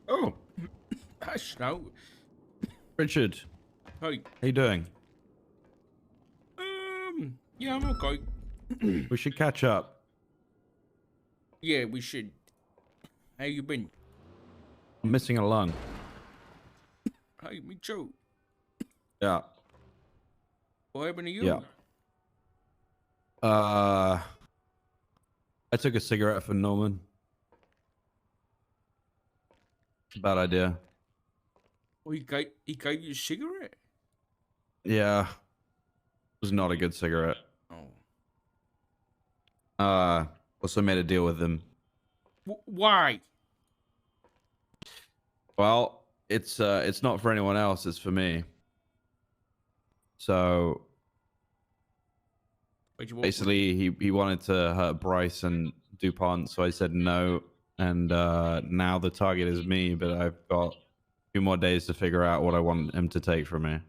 Oh, that's no. Richard, Hey, how you doing? yeah, I'm okay. We should catch up. Yeah, we should. How you been? I'm missing a lung. Hey, me too. Yeah, What happened to yeah. you? Uh, I took a cigarette for Norman. Bad idea. Oh, he gave you a cigarette? Yeah, it was not a good cigarette. Oh. Also made a deal with him. Why? Well, it's not for anyone else. It's for me. So basically, he wanted to hurt Bryce and DuPont, so I said no. And now the target is me, but I've got 2 more days to figure out what I want him to take from me.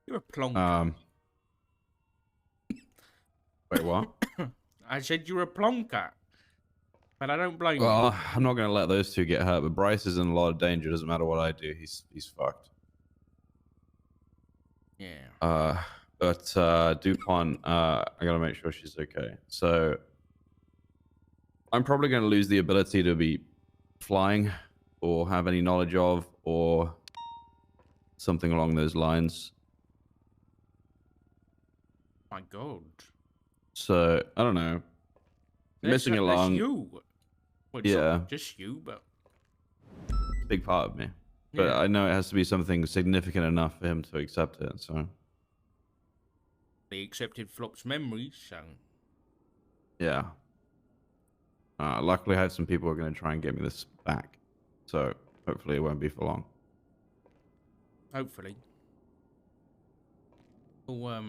You're a plonker. Um, Wait, what? I said you're a plonker. But I don't blame you. Well, I'm not going to let those two get hurt, but Bryce is in a lot of danger. Doesn't matter what I do. He's fucked. Yeah. But DuPont, I got to make sure she's okay. So I'm probably going to lose the ability to be flying or have any knowledge of or something along those lines. My God. So I don't know. Missing a lung. That's you. Well, it's Yeah. not just you, but Big part of me. But yeah. I know it has to be something significant enough for him to accept it. So They accepted Flop's memories, so yeah. Luckily, I have some people who are going to try and get me this back. So hopefully it won't be for long. hopefully. Oh,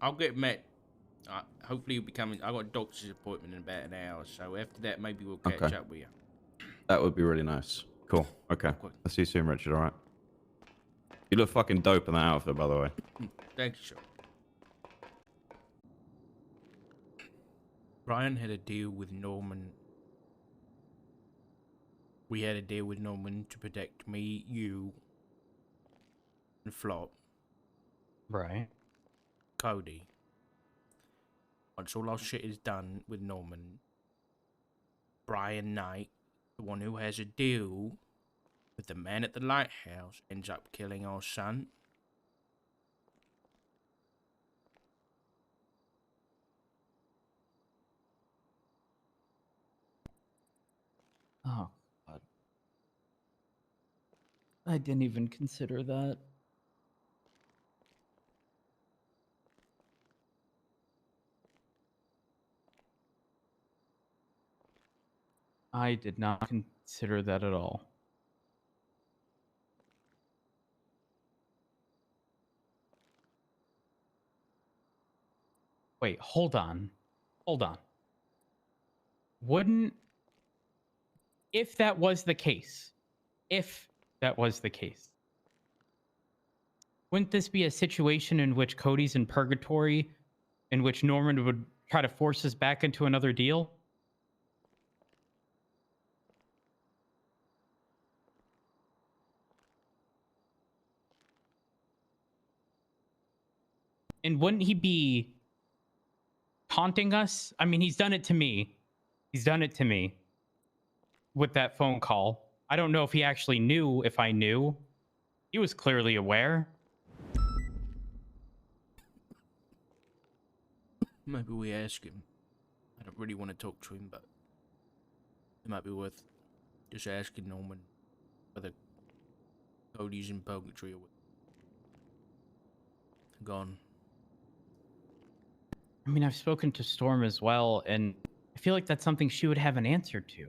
I'll get met. Hopefully you'll be coming. I got a doctor's appointment in about an hour, so after that maybe we'll catch up with you. That would be really nice. Cool. Okay. I'll see you soon, Richard. All right. You look fucking dope in that outfit, by the way. Thank you, sir. Brian had a deal with Norman. We had a deal with Norman to protect me, you, and Flop. Right. Cody. Once all our shit is done with Norman, Brian Knight, the one who has a deal with the man at the lighthouse, ends up killing our son. Oh, God. I didn't even consider that. I did not consider that at all. Wait, hold on. Hold on. If that was the case, wouldn't this be a situation in which Cody's in purgatory, in which Norman would try to force us back into another deal? And wouldn't he be taunting us? I mean, he's done it to me. With that phone call. I don't know if he actually knew if I knew. He was clearly aware. Maybe we ask him. I don't really want to talk to him, but it might be worth just asking Norman whether Cody's in purgatory or gone. I mean, I've spoken to Storm as well, and I feel like that's something she would have an answer to.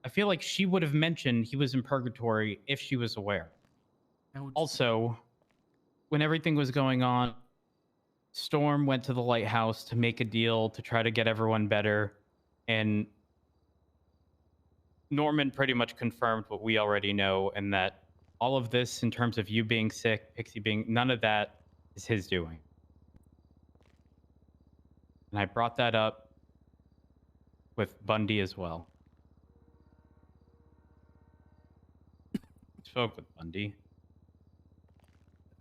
I feel like she would have mentioned he was in purgatory if she was aware. Also, when everything was going on, Storm went to the lighthouse to make a deal to try to get everyone better, and Norman pretty much confirmed what we already know, and that all of this, in terms of you being sick, Pixie being, none of that is his doing. And I brought that up with Bundy as well. Spoke with Bundy.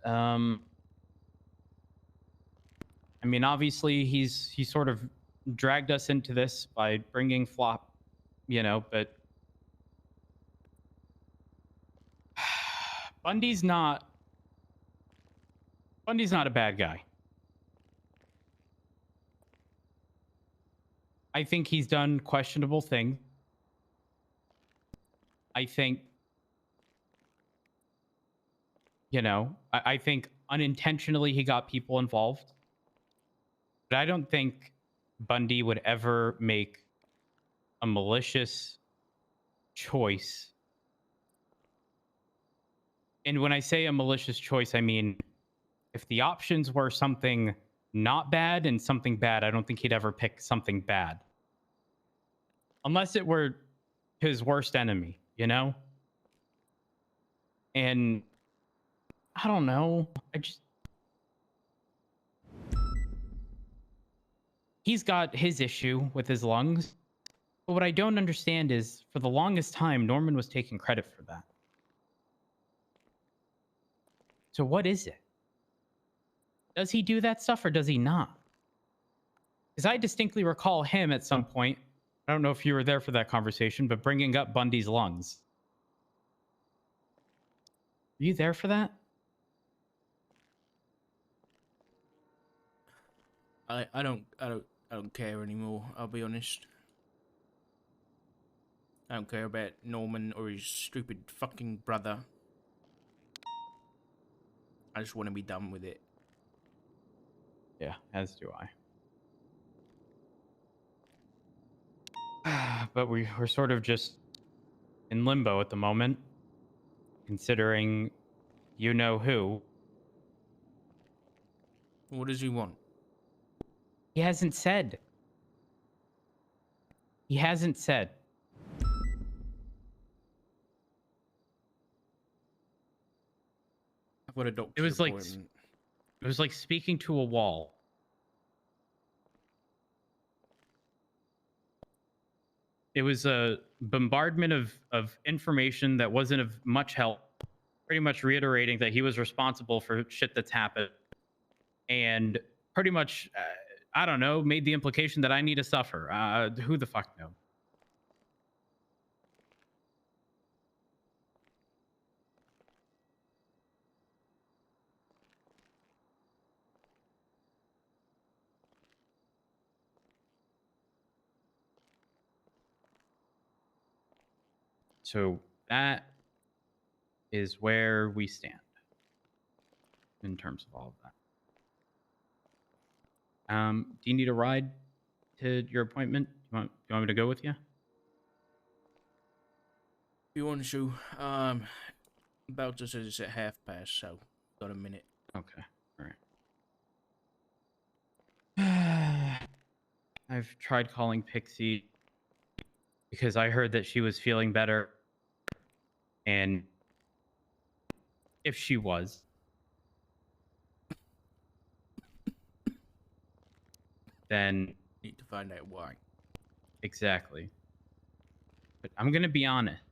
I mean, obviously, he sort of dragged us into this by bringing Flop, you know, but Bundy's not a bad guy. I think he's done questionable things. I think, you know, I think unintentionally he got people involved. But I don't think Bundy would ever make a malicious choice. And when I say a malicious choice, I mean, if the options were something not bad and something bad, I don't think he'd ever pick something bad. Unless it were his worst enemy, you know? And I don't know. He's got his issue with his lungs. But what I don't understand is, for the longest time, Norman was taking credit for that. So what is it? Does he do that stuff or does he not? Because I distinctly recall him at some point, I don't know if you were there for that conversation, but bringing up Bundy's lungs. Were you there for that? I don't care anymore, I'll be honest. I don't care about Norman or his stupid fucking brother. I just want to be done with it. Yeah, as do I. But we're sort of just in limbo at the moment, considering you know who. What does he want? He hasn't said. He hasn't said. I've got a doctor's It was like appointment. it was like speaking to a wall. It was a bombardment of information that wasn't of much help. Pretty much reiterating that he was responsible for shit that's happened. And pretty much, I don't know, made the implication that I need to suffer. Who the fuck knows? So that is where we stand in terms of all of that. Do you need a ride to your appointment? You want me to go with you? If you want to, Belter says it's at past, so got a minute. Okay, all right. I've tried calling Pixie because I heard that she was feeling better. And if she was, then Need to find out why. exactly. But I'm going to be honest.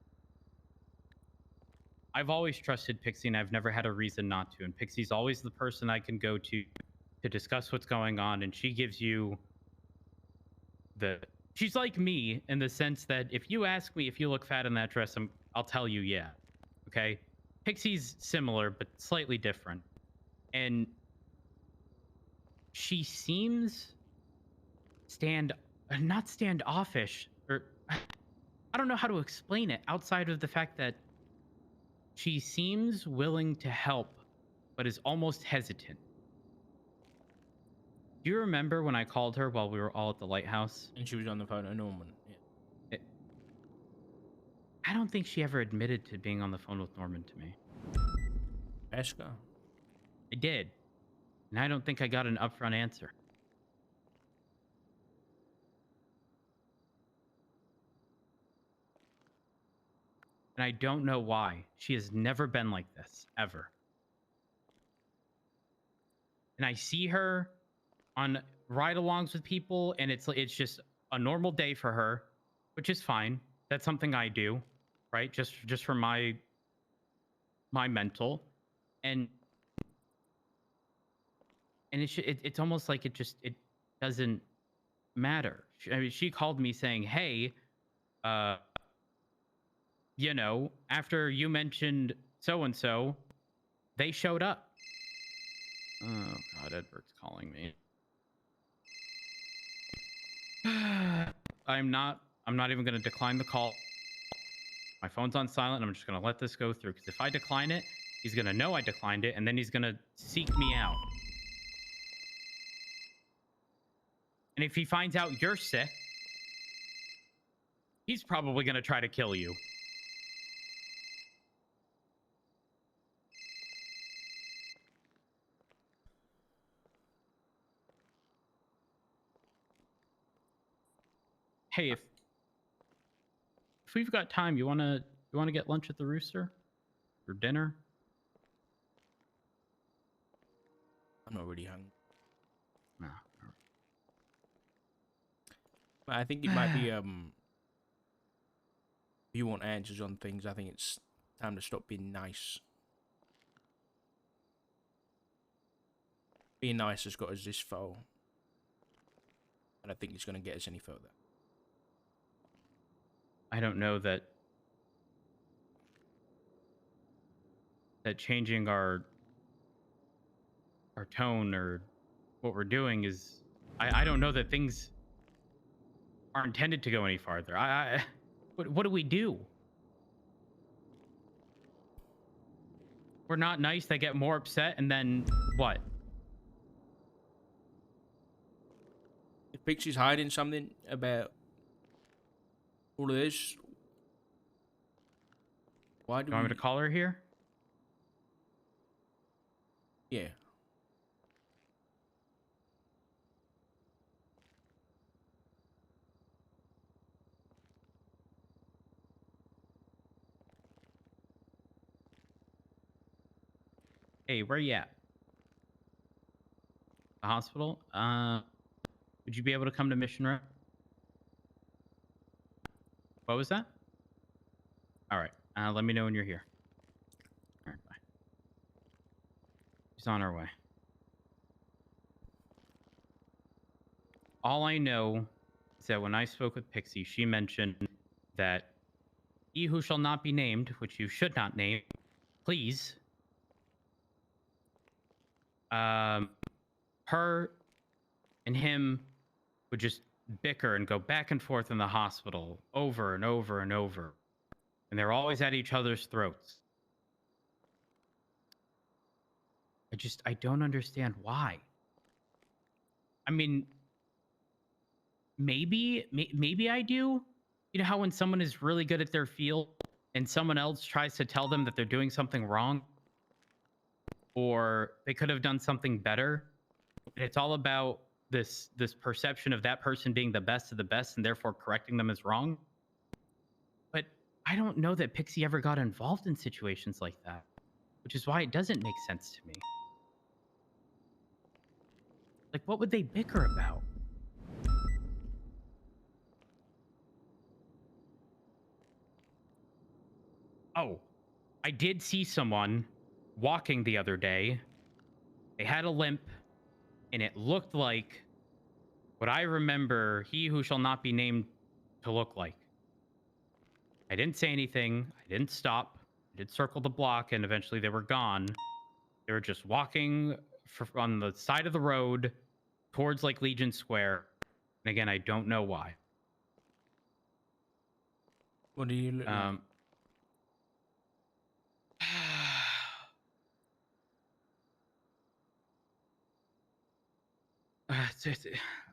I've always trusted Pixie and I've never had a reason not to. And Pixie's always the person I can go to discuss what's going on. And she gives you she's like me in the sense that if you ask me if you look fat in that dress, I'll tell you yeah. Okay? Pixie's similar, but slightly different. And she seems not standoffish, or I don't know how to explain it outside of the fact that she seems willing to help, but is almost hesitant. Do you remember when I called her while we were all at the lighthouse? And she was on the phone to Norman. Yeah. I don't think she ever admitted to being on the phone with Norman to me. Ask her. I did. And I don't think I got an upfront answer. And I don't know why. She has never been like this, ever. And I see her on ride-alongs with people, and it's just a normal day for her, which is fine. That's something I do, right? Just for my mental, and it's almost like it doesn't matter. I mean, she called me saying, "Hey, uh, after you mentioned so and so, they showed up." Oh God, Edward's calling me. I'm not even going to decline the call. My phone's on silent. I'm just going to let this go through, because if I decline it, he's going to know I declined it, and then he's going to seek me out. And if he finds out you're sick, he's probably going to try to kill you. Hey, if we've got time, you wanna get lunch at the Rooster or dinner? I'm not really hungry. No. But I think it might be if you want answers on things, I think it's time to stop being nice. Being nice has got us this far, and I think it's going to get us any further. I don't know that changing our tone or what we're doing is. I don't know that things are intended to go any farther. What do we do? We're not nice. They get more upset, and then what? If Pixie's hiding something about all of this, why do You want me to call her here? Yeah. Hey, where you at? The hospital? Would you be able to come to Mission Row? What was that? All right. Let me know when you're here. All right, bye. She's on her way. All I know is that when I spoke with Pixie, she mentioned that he who shall not be named, which you should not name, please, her and him would just bicker and go back and forth in the hospital over and over and over. And they're always at each other's throats. I don't understand why. I mean, maybe I do. You know how when someone is really good at their field and someone else tries to tell them that they're doing something wrong, or they could have done something better, and it's all about this perception of that person being the best of the best and therefore correcting them is wrong. But I don't know that Pixie ever got involved in situations like that, which is why it doesn't make sense to me. Like, what would they bicker about? Oh, I did see someone walking the other day. They had a limp, and it looked like what I remember he who shall not be named to look like. I didn't say anything. I didn't stop. I did circle the block, and eventually they were gone. They were just walking on the side of the road towards like Legion Square. And again, I don't know why. What do you look like?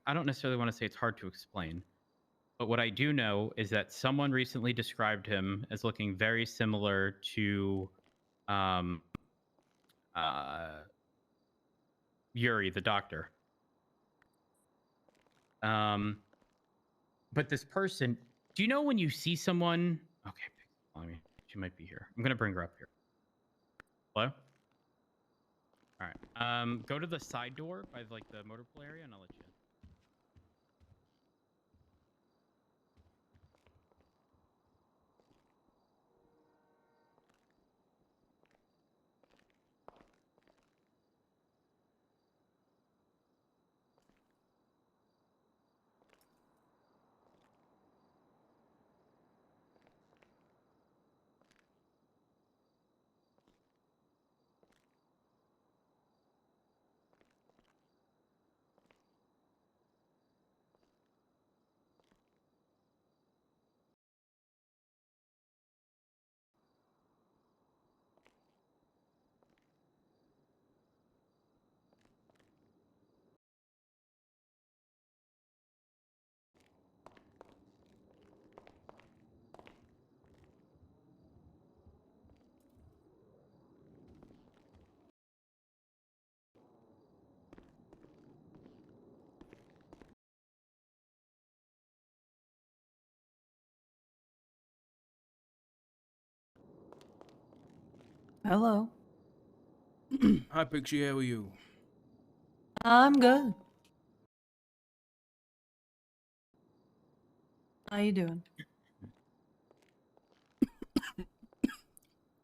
I don't necessarily want to say it's hard to explain, but what I do know is that someone recently described him as looking very similar to Yuri, the doctor. But this person, do you know when you see someone? Okay, she might be here. I'm gonna bring her up here. Hello? All right. Go to the side door by like the motor pool area, and I'll let you in. Hello. Hi, Pixie. How are you? I'm good. How you doing?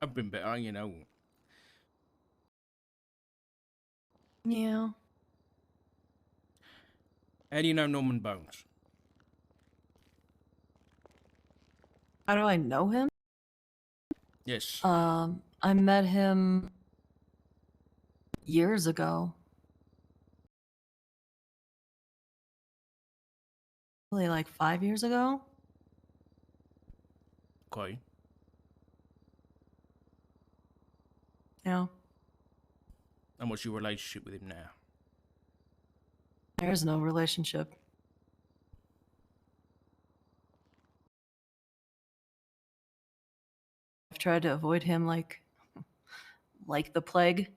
I've been better, you know. Yeah. How do you know Norman Bones? How do I know him? Yes. I met him years ago. Probably like 5 years ago. Okay. Yeah. And what's your relationship with him now? There's no relationship. I've tried to avoid him like the plague.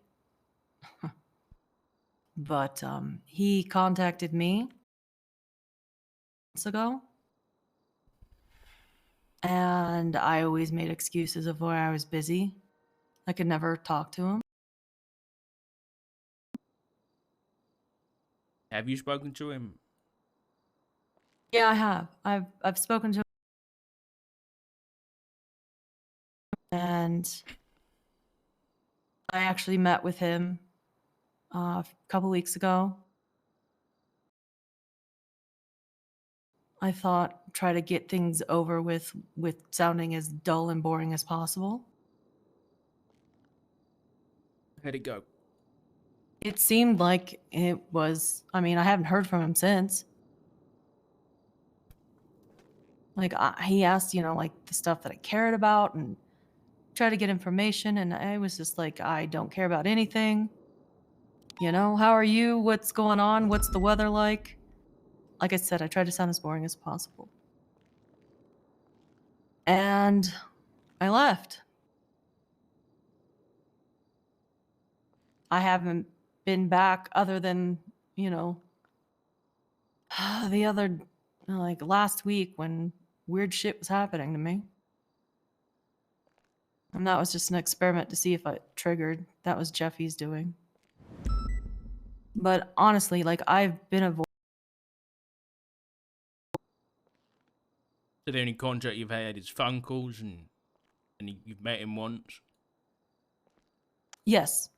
But he contacted me months ago. And I always made excuses of where I was busy. I could never talk to him. Have you spoken to him? Yeah, I have. I've spoken to him, and I actually met with him a couple weeks ago. I thought try to get things over with sounding as dull and boring as possible. How'd it go? It seemed like it was. I mean, I haven't heard from him since. Like he asked, like the stuff that I cared about and tried to get information, and I was just like, I don't care about anything. How are you? What's going on? What's the weather like? Like I said, I tried to sound as boring as possible. And I left. I haven't been back other than, the other, like last week when weird shit was happening to me. And that was just an experiment to see if it triggered. That was Jeffy's doing. But honestly, like I've been avoiding. So the only contact you've had is phone calls and you've met him once? Yes.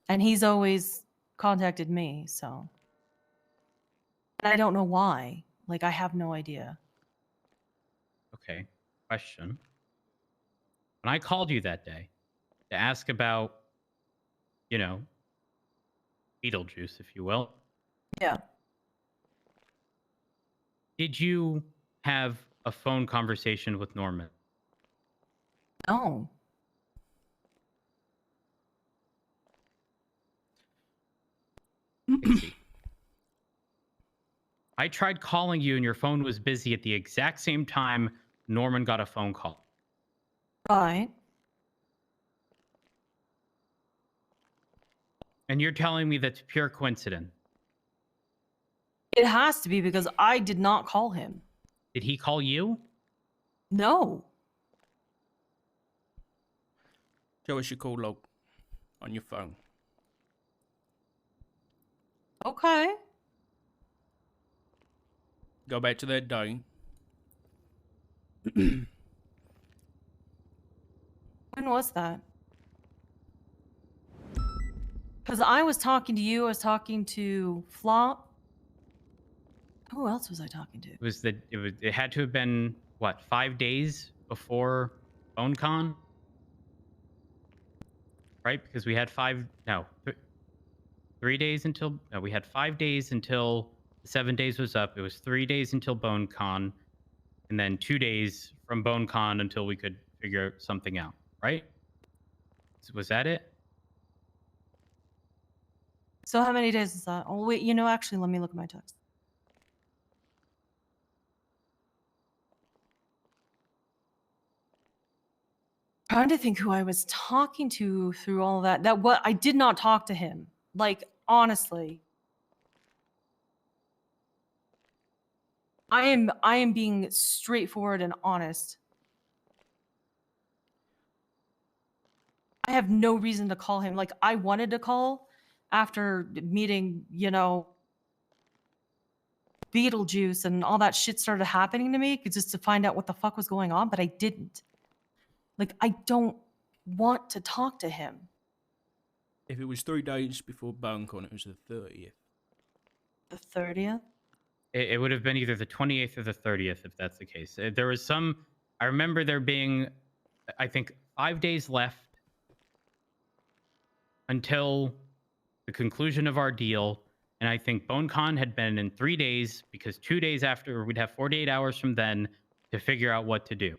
And he's always contacted me, so. And I don't know why. Like, I have no idea. Okay. Question. When I called you that day to ask about, you know, Beetlejuice, if you will, Yeah. did you have a phone conversation with Norman? No. Pixie. I tried calling you and your phone was busy at the exact same time Norman got a phone call. Right. And you're telling me that's pure coincidence. It has to be because I did not call him. Did he call you? No. Show us your call log on your phone. Okay. Go back to that day. When was that? Because I was talking to you, I was talking to Flop. Who else was I talking to? It had to have been what, 5 days before BoneCon? Right? Because we had 3 days until we had 5 days until the 7 days was up. It was 3 days until BoneCon, and then 2 days from BoneCon until we could figure something out, right? Was that it? So how many days is that? Oh, wait, actually, let me look at my text. Trying to think who I was talking to through all that. I did not talk to him. Like, honestly. I am being straightforward and honest. I have no reason to call him. Like, I wanted to call after meeting, Beetlejuice and all that shit started happening to me just to find out what the fuck was going on, but I didn't. Like, I don't want to talk to him. If it was 3 days before BoneCon, it was the 30th. The 30th? It would have been either the 28th or the 30th, if that's the case. There was some. I remember there being, I think, 5 days left until the conclusion of our deal. And I think BoneCon had been in 3 days because 2 days after, we'd have 48 hours from then to figure out what to do.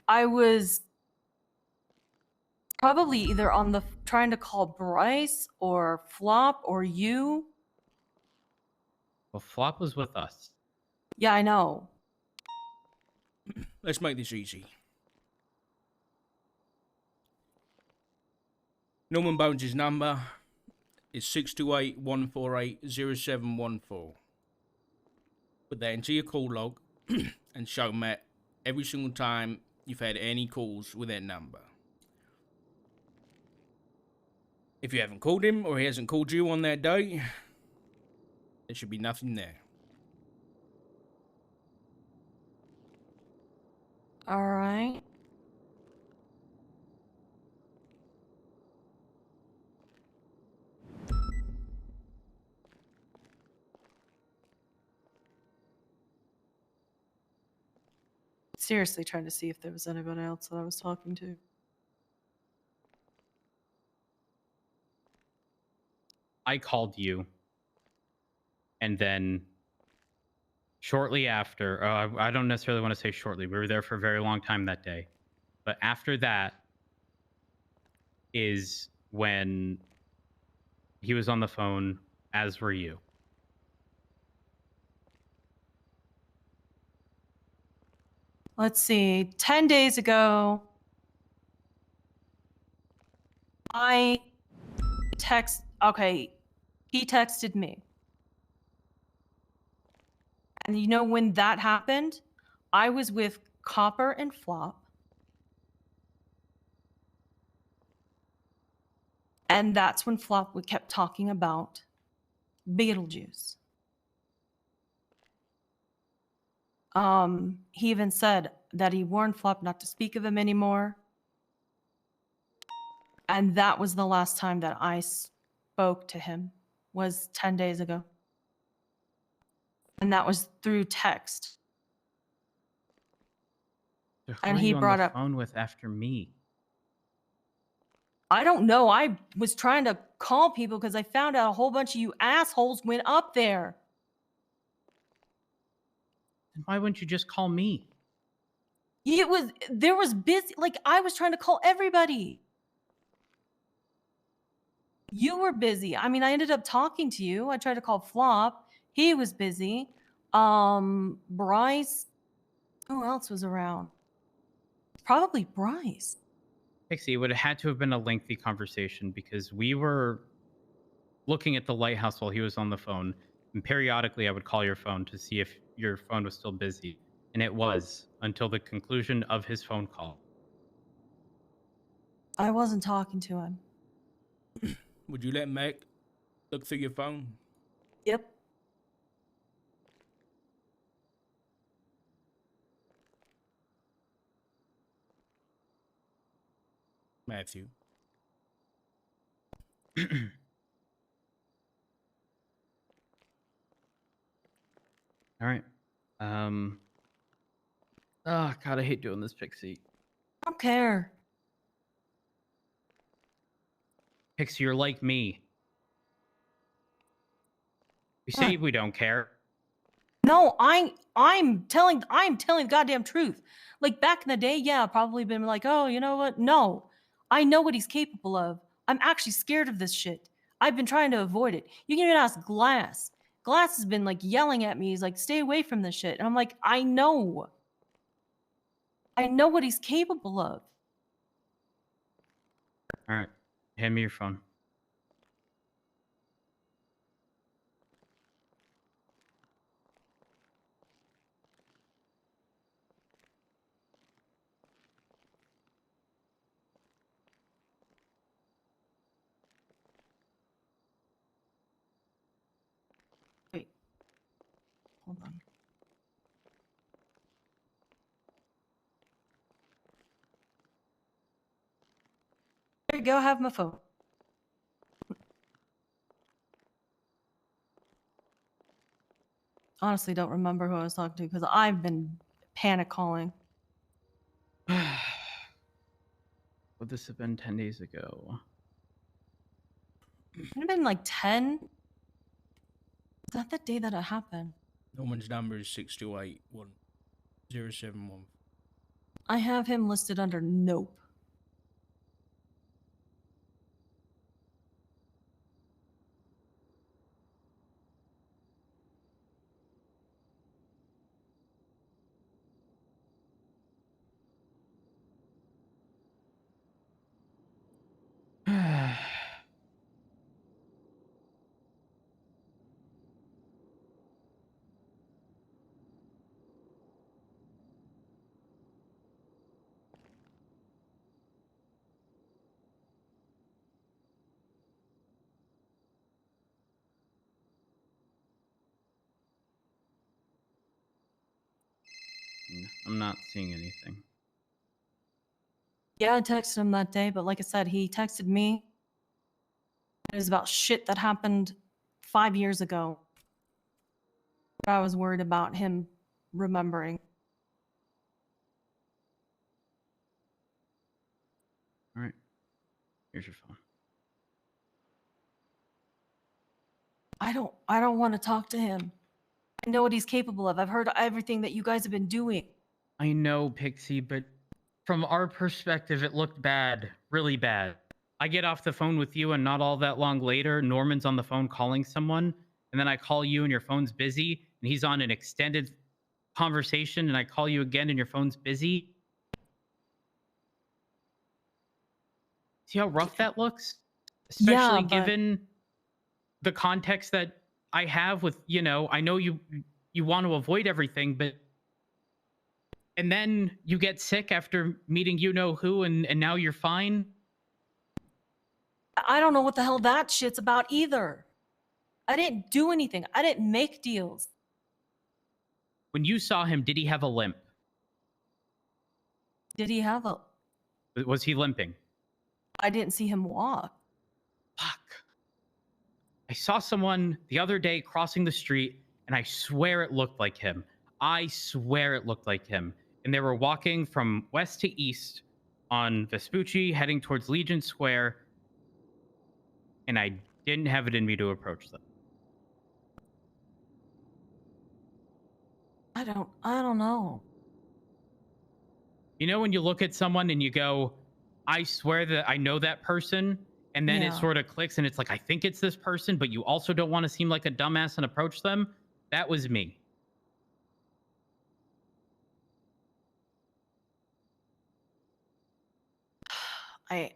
I was probably either on the trying to call Bryce or Flop or you. Well, Flop was with us. Yeah, I know. Let's make this easy. Norman Bones' number is 628-148-0714. Put that into your call log and show Matt every single time you've had any calls with that number. If you haven't called him or he hasn't called you on that day, there should be nothing there. All right. Seriously trying to see if there was anybody else that I was talking to. I called you. And then shortly after, I don't necessarily want to say shortly. We were there for a very long time that day. But after that is when he was on the phone, as were you. Let's see. 10 days ago, he texted me. And you know when that happened? I was with Copper and Flop. And that's when Flop kept talking about Beetlejuice. He even said that he warned Flop not to speak of him anymore. And that was the last time that I spoke to him, was 10 days ago. And that was through text. So who And are he you on brought the up phone with after me? I don't know. I was trying to call people because I found out a whole bunch of you assholes went up there. Then why wouldn't you just call me? There was busy, like I was trying to call everybody. You were busy. I mean, I ended up talking to you. I tried to call Flop. He was busy. Bryce. Who else was around? Probably Bryce. Pixie, it would have had to have been a lengthy conversation because we were looking at the lighthouse while he was on the phone. And periodically, I would call your phone to see if your phone was still busy. And it was until the conclusion of his phone call. I wasn't talking to him. Would you let Mac look through your phone? Yep. Matthew. All right. Oh, God, I hate doing this, Pixie. I don't care. Pixie, you're like me. We say we don't care. No, I'm telling the goddamn truth. Like back in the day, yeah, I've probably been like, oh, you know what? No. I know what he's capable of. I'm actually scared of this shit. I've been trying to avoid it. You can even ask Glass. Glass has been like yelling at me. He's like, stay away from this shit. And I'm like, I know. I know what he's capable of. All right. Hand me your phone. Wait. Hold on. There you go. Have my phone. Honestly, don't remember who I was talking to because I've been panic calling. Would this have been 10 days ago? It would have been like 10. Is that the day that it happened? Norman's number is 6281071. I have him listed under Nope. I'm not seeing anything. Yeah, I texted him that day, but like I said, he texted me. It was about shit that happened 5 years ago. But I was worried about him remembering. All right. Here's your phone. I don't want to talk to him. I know what he's capable of. I've heard everything that you guys have been doing. I know, Pixie, but from our perspective, it looked bad. Really bad. I get off the phone with you, and not all that long later, Norman's on the phone calling someone. And then I call you, and your phone's busy. And he's on an extended conversation, and I call you again, and your phone's busy. See how rough that looks? Especially Yeah, but- given the context that I have with, I know you want to avoid everything, but and then you get sick after meeting who, and now you're fine. I don't know what the hell that shit's about either. I didn't do anything. I didn't make deals. When you saw him, did he have a limp? Did he have a... Was he limping? I didn't see him walk. Fuck. I saw someone the other day crossing the street, and I swear it looked like him. I swear it looked like him. And they were walking from west to east on Vespucci, heading towards Legion Square, and I didn't have it in me to approach them. I don't know. You know when you look at someone and you go, I swear that I know that person, and then it Yeah. sort of clicks and it's like, I think it's this person, but you also don't want to seem like a dumbass and approach them? That was me. I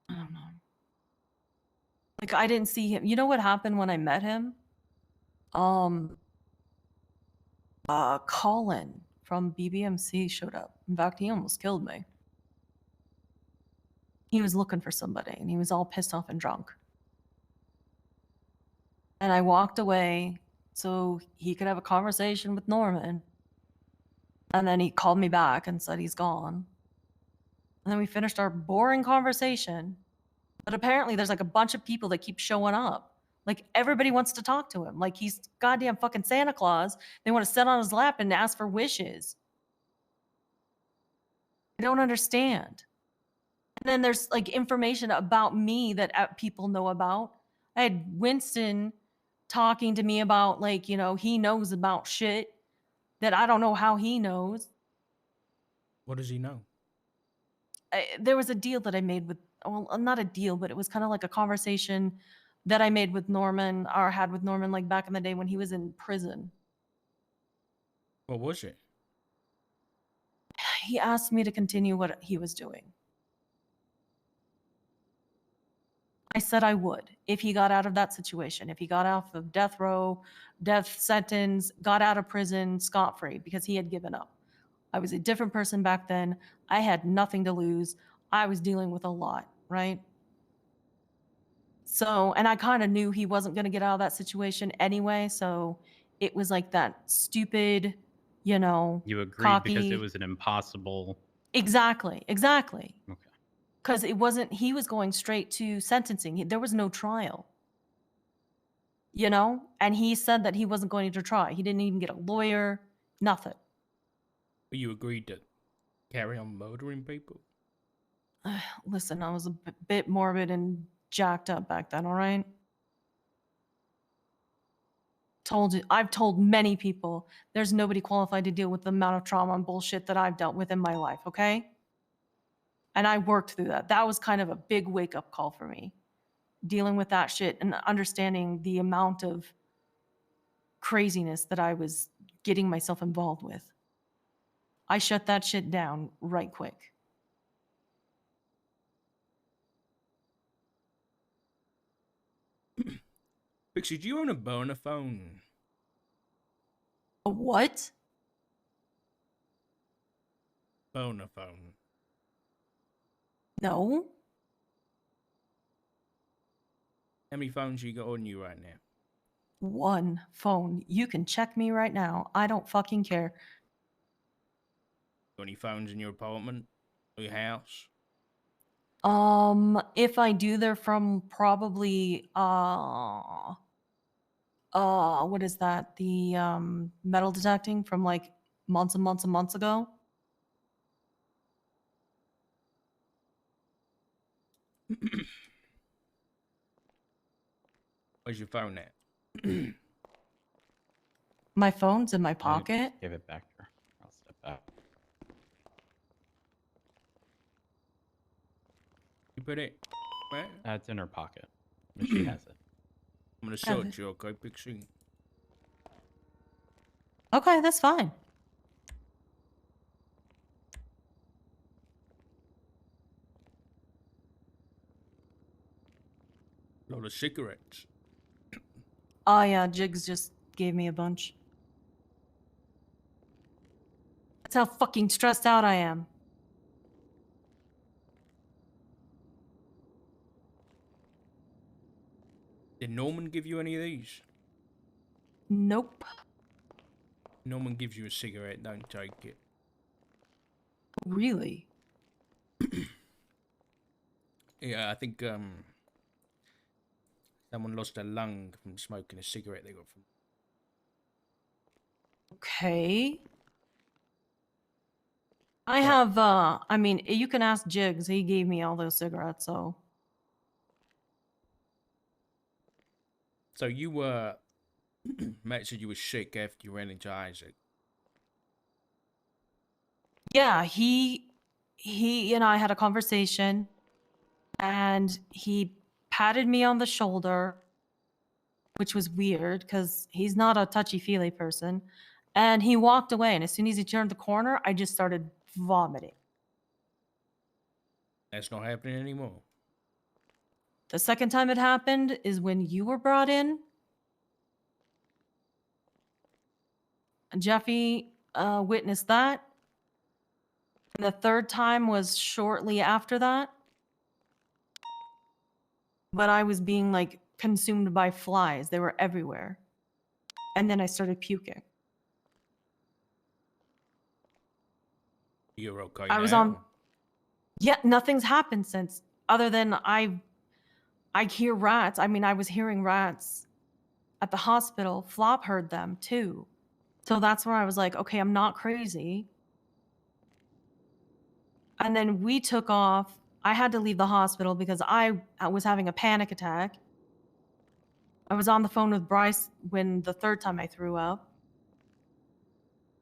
don't know. Like, I didn't see him. You know what happened when I met him? Colin from BBMC showed up. In fact, he almost killed me. He was looking for somebody, and he was all pissed off and drunk. And I walked away so he could have a conversation with Norman. And then he called me back and said he's gone. And then we finished our boring conversation. But apparently there's like a bunch of people that keep showing up. Like everybody wants to talk to him. Like he's goddamn fucking Santa Claus. They want to sit on his lap and ask for wishes. I don't understand. And then there's like information about me that people know about. I had Winston talking to me about like, he knows about shit that I don't know how he knows. What does he know? There was a deal that I made with, well, not a deal, but it was kind of like a conversation that I made with Norman, or had with Norman, like back in the day when he was in prison. What was it? He asked me to continue what he was doing. I said I would if he got out of that situation, if he got off of death row, death sentence, got out of prison scot-free because he had given up. I was a different person back then. I had nothing to lose. I was dealing with a lot, right? So, and I kind of knew he wasn't going to get out of that situation anyway. So it was like that stupid, You agreed because it cocky. was an impossible. Exactly. Okay. Because it wasn't, he was going straight to sentencing. There was no trial. And he said that he wasn't going to try. He didn't even get a lawyer, nothing. But you agreed to carry on murdering people? Listen, I was a bit morbid and jacked up back then, all right? I've told many people there's nobody qualified to deal with the amount of trauma and bullshit that I've dealt with in my life, okay? And I worked through that. That was kind of a big wake-up call for me, dealing with that shit and understanding the amount of craziness that I was getting myself involved with. I shut that shit down right quick. Pixie, do you own a burner phone? A what? Burner phone. No. How many phones you got on you right now? One phone. You can check me right now. I don't fucking care. Got any phones in your apartment or your house? If I do, they're from probably what is that? The metal detecting from like months and months and months ago. Where's your phone at? My phone's in my I pocket. Give it back to her. I'll step back. You put it where? It's in her pocket. And she has it. I'm gonna search you, okay, Pixie? Okay, that's fine. Load of cigarettes. Oh yeah, Jigs just gave me a bunch. That's how fucking stressed out I am. Did Norman give you any of these? Nope. Norman gives you a cigarette, don't take it. Really? Yeah, I think someone lost a lung from smoking a cigarette they got from. Okay. I have I mean, you can ask Jigs. He gave me all those cigarettes, so. So you Matt said you were sick after you ran into Isaac. Yeah, he and I had a conversation and he patted me on the shoulder, which was weird because he's not a touchy-feely person. And he walked away, and as soon as he turned the corner, I just started vomiting. That's not happening anymore. The second time it happened is when you were brought in. Jeffy witnessed that. And the third time was shortly after that. But I was being like consumed by flies. They were everywhere. And then I started puking. You're okay I was now? on. Yeah, nothing's happened since, other than I hear rats. I mean, I was hearing rats at the hospital. Flop heard them too. So that's where I was like, okay, I'm not crazy. And then we took off. I had to leave the hospital because I was having a panic attack. I was on the phone with Bryce when the third time I threw up.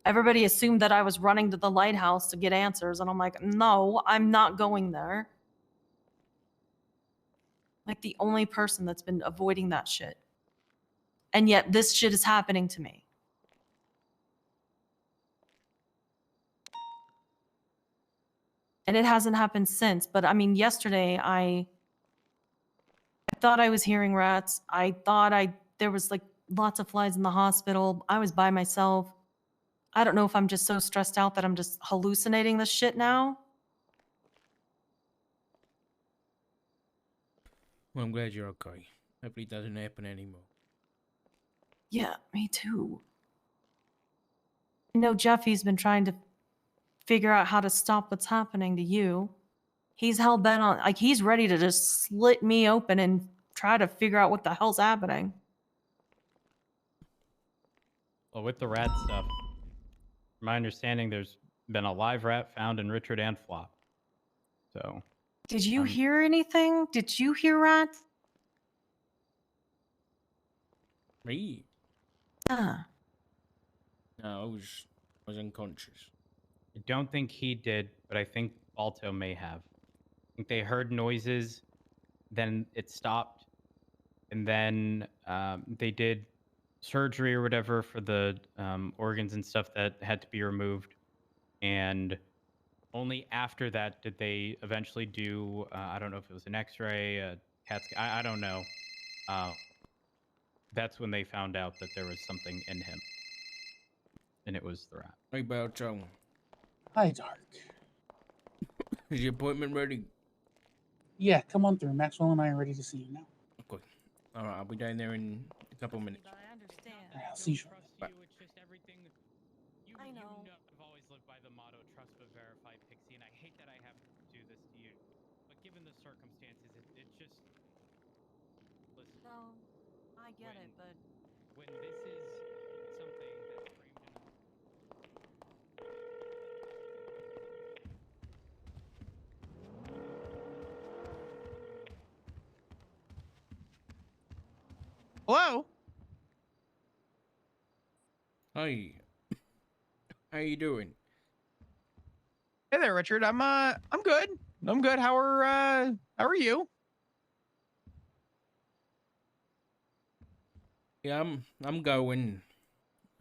Everybody assumed that I was running to the lighthouse to get answers, and I'm like, no, I'm not going there. Like the only person that's been avoiding that shit. And yet this shit is happening to me. And it hasn't happened since. But I mean, yesterday I thought I was hearing rats. I thought there was like lots of flies in the hospital. I was by myself. I don't know if I'm just so stressed out that I'm just hallucinating this shit now. Well, I'm glad you're okay. Hopefully it doesn't happen anymore. Yeah, me too. Jeffy's been trying to figure out how to stop what's happening to you. He's hell bent on, like, he's ready to just slit me open and try to figure out what the hell's happening. Well, with the rat stuff, from my understanding, there's been a live rat found in Richard and Flop. So. Did you hear anything? Did you hear rats? Me? Ah. No, I was unconscious. I don't think he did, but I think Balto may have. I think they heard noises, then it stopped, and then they did surgery or whatever for the organs and stuff that had to be removed. And only after that did they eventually do, I don't know if it was an x-ray, a CAT scan, I don't know. That's when they found out that there was something in him. And it was the rat. Hey, Balto. Hi, Dark. Is your appointment ready? Yeah, come on through. Maxwell and I are ready to see you now. Okay. All right, I'll be down there in a couple minutes. I understand. I'll see you shortly. It's just everything. I know. I've always lived by the motto, trust but verify, Pixie, and I hate that I have to do this to you. But given the circumstances, it's just... Listen. No, I get it, but... When this is something that's framed in... Hello? Hey. How you doing? Hey there, Richard. I'm good. I'm good. How are you? Yeah, I'm going.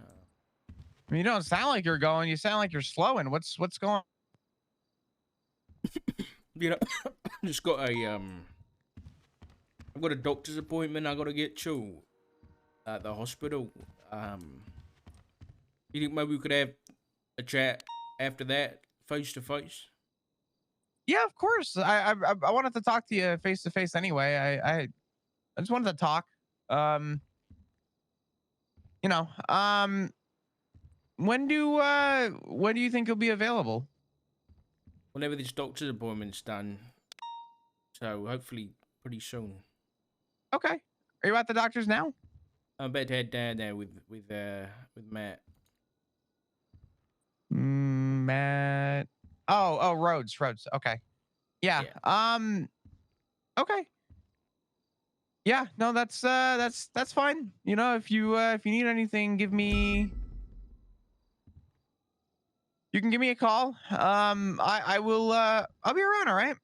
I mean, you don't sound like you're going. You sound like you're slowing. What's going on? You know, just got a I've got a doctor's appointment I gotta get to at the hospital. You think maybe we could have a chat after that, face to face? Yeah, of course. I wanted to talk to you face to face anyway. I just wanted to talk. You know, when do you think you'll be available? Whenever this doctor's appointment's done. So hopefully pretty soon. Okay. Are you at the doctor's now? I'm about to head down there with Matt. Matt. Oh, Rhodes. Okay. Yeah. Okay. Yeah, no, that's fine. You know, if you need anything, you can give me a call. I will I'll be around, all right?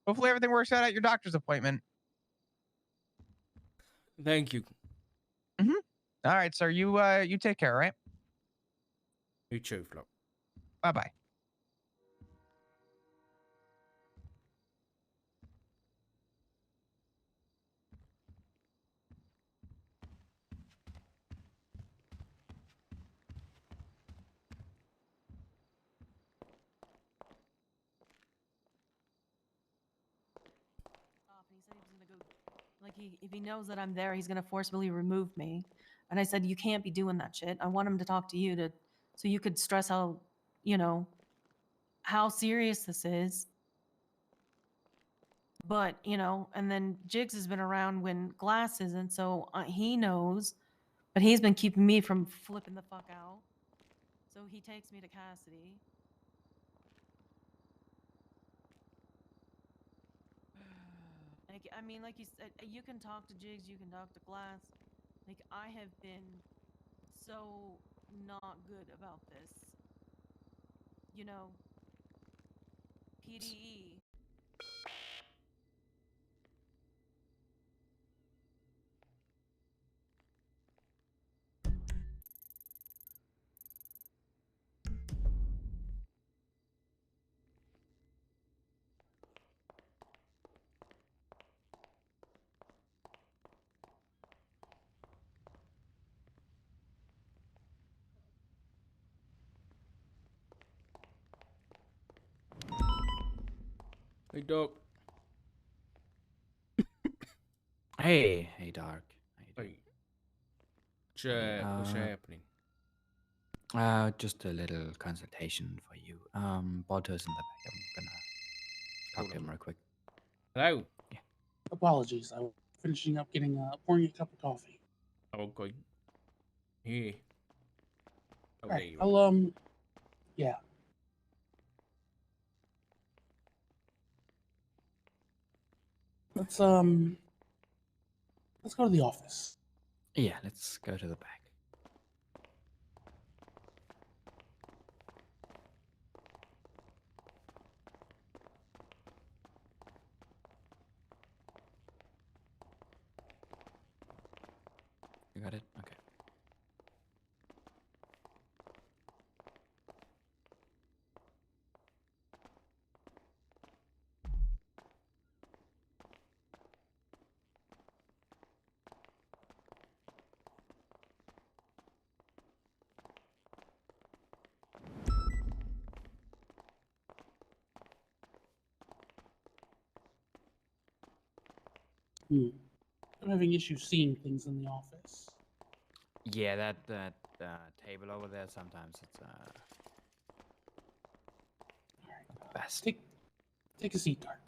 Hopefully everything works out at your doctor's appointment. Thank you. All right, sir. You take care, all right? You too, Flo. Bye-bye. He said he was gonna go, like, if he knows that I'm there, he's gonna forcibly remove me. And I said, you can't be doing that shit. I want him to talk to you so you could stress how, how serious this is. But, and then Jigs has been around when Glass isn't, so he knows, but he's been keeping me from flipping the fuck out. So he takes me to Cassidy. Like, I mean, like you said, you can talk to Jigs, you can talk to Glass. Like, I have been so not good about this. PDE. Hey, Doc. Hey, Dark. How you doing? Hey, what's happening? Just a little consultation for you. Balto's in the back. I'm gonna talk to him real quick. Hello. Apologies. I was finishing up getting pouring a cup of coffee. Okay. Here. Oh, All there right. you are. I'll yeah. Let's go to the office. Yeah, let's go to the back. You got it? Okay. I'm having issues seeing things in the office. Yeah, that table over there, sometimes it's All right. not the best. Take a seat, Dark.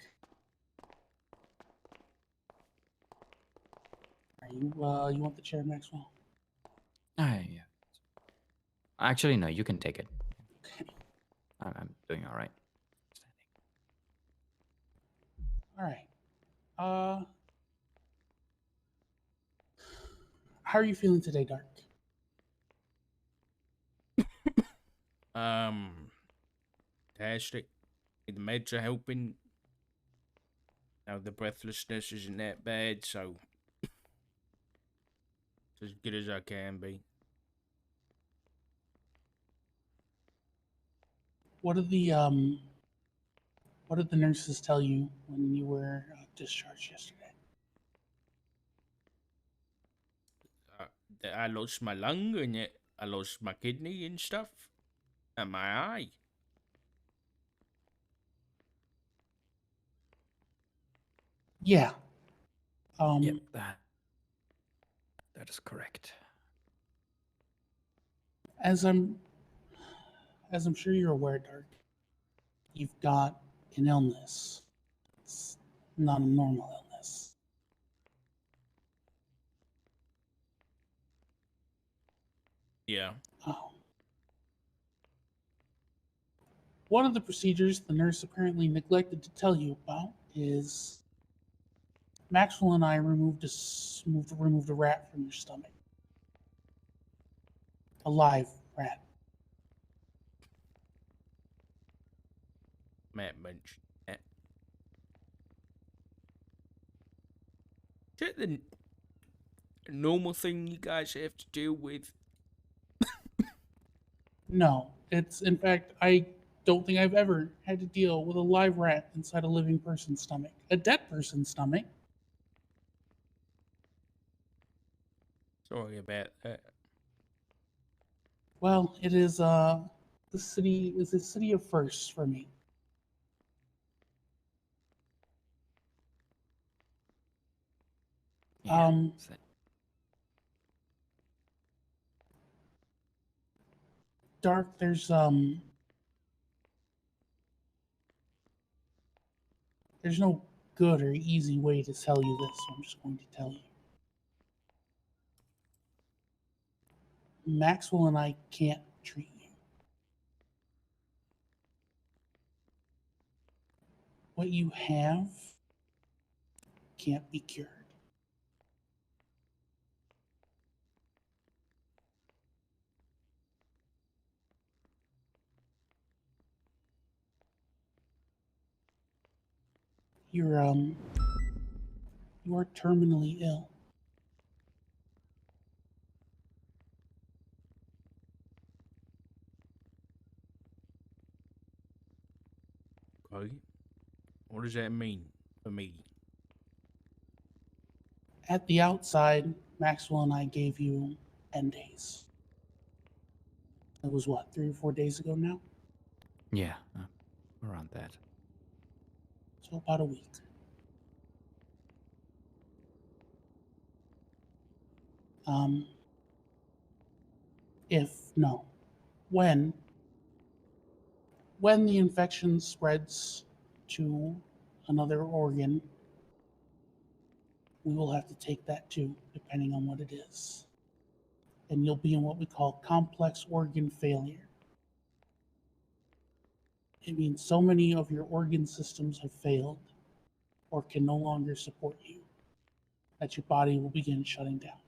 Are you want the chair, Maxwell? Yeah. Actually, no, you can take it. Okay. I'm doing all right. All right. How are you feeling today, Dark? Fantastic. The meds are helping. Now the breathlessness isn't that bad, so it's as good as I can be. What did the nurses tell you when you were discharged yesterday? That I lost my lung and yet I lost my kidney and stuff, and my eye. Yeah. Yep, that is correct. As I'm sure you're aware, Dark, you've got an illness. It's not a normal illness. Yeah. Oh. One of the procedures the nurse apparently neglected to tell you about is Maxwell and I removed a rat from your stomach. A live rat. Matt mentioned that. Is that the normal thing you guys have to deal with? No, it's in fact I don't think I've ever had to deal with a live rat inside a living person's stomach. A dead person's stomach. Sorry about that. Well, it is the city is a city of firsts for me. Yeah, Dark, there's no good or easy way to tell you this, so I'm just going to tell you. Maxwell and I can't treat you. What you have can't be cured. You're you are terminally ill. Okay. What does that mean for me? At the outside, Maxwell and I gave you 10 days. That was what, 3 or 4 days ago now? yeah, around that. So about a week. If no, when when the infection spreads to another organ, we will have to take that too, depending on what it is. And you'll be in what we call complex organ failure. It means so many of your organ systems have failed or can no longer support you that your body will begin shutting down.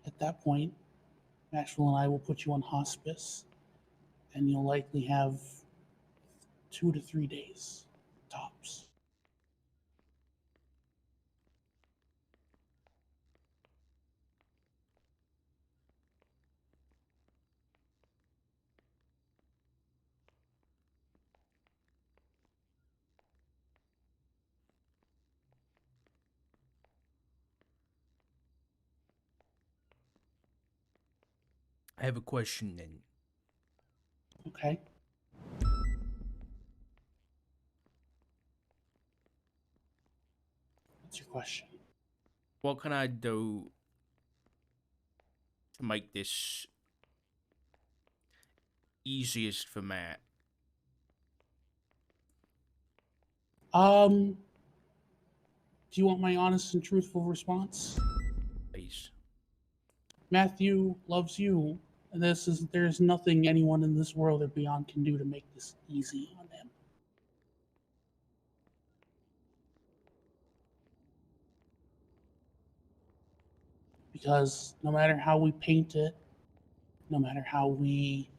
At that point, Maxwell and I will put you on hospice, and you'll likely have 2 to 3 days tops. I have a question then. Okay? What's your question? What can I do to make this easiest for Matt? Do you want my honest and truthful response? Please. Matthew loves you, and there's nothing anyone in this world or beyond can do to make this easy on him. Because no matter how we paint it, no matter how we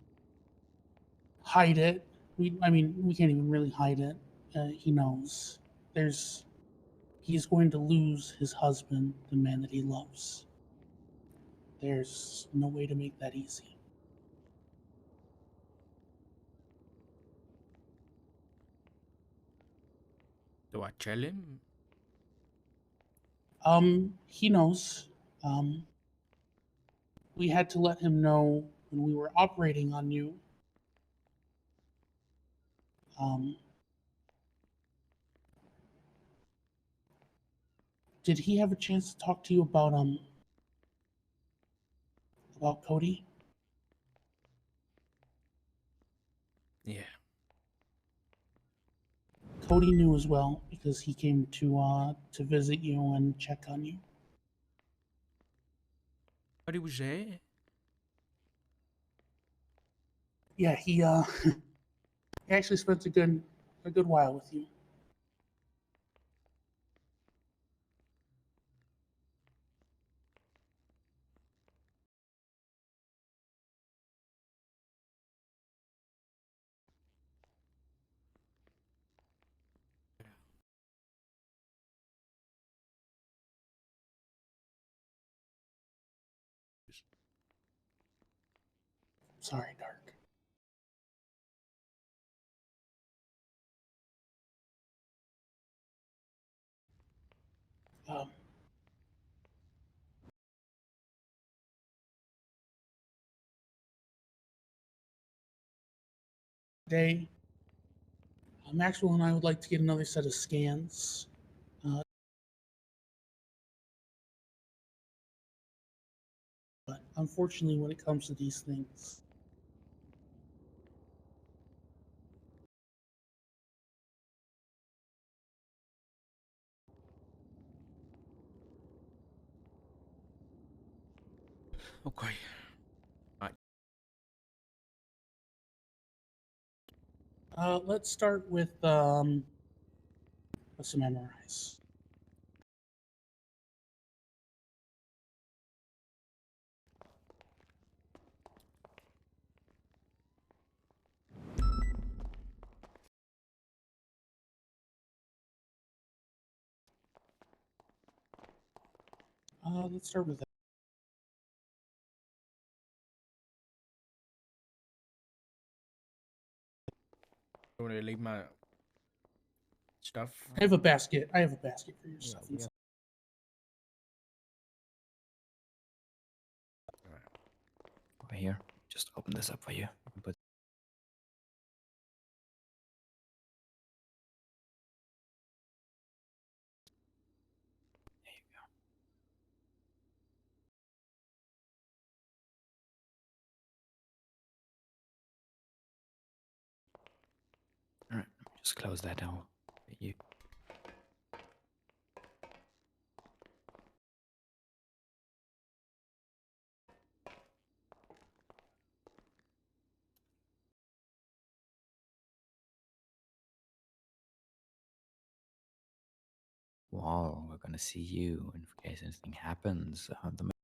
hide it, we can't even really hide it. He knows. He's going to lose his husband, the man that he loves. There's no way to make that easy. Do I tell him? He knows. We had to let him know when we were operating on you. Um, did he have a chance to talk to you about Cody? Yeah. Cody knew as well because he came to visit you and check on you. But he was there. Yeah, he he actually spent a good while with you. Sorry, Dark. Um, Today, Maxwell and I would like to get another set of scans. But unfortunately, when it comes to these things, Okay. let's start with some MRIs. Let's start with that. You want to leave my stuff? I have a basket. I have a basket for your Yeah, stuff. we have- Over here. Just open this up for you. You can put Just close that door. You. Well, we're gonna see you in case anything happens. The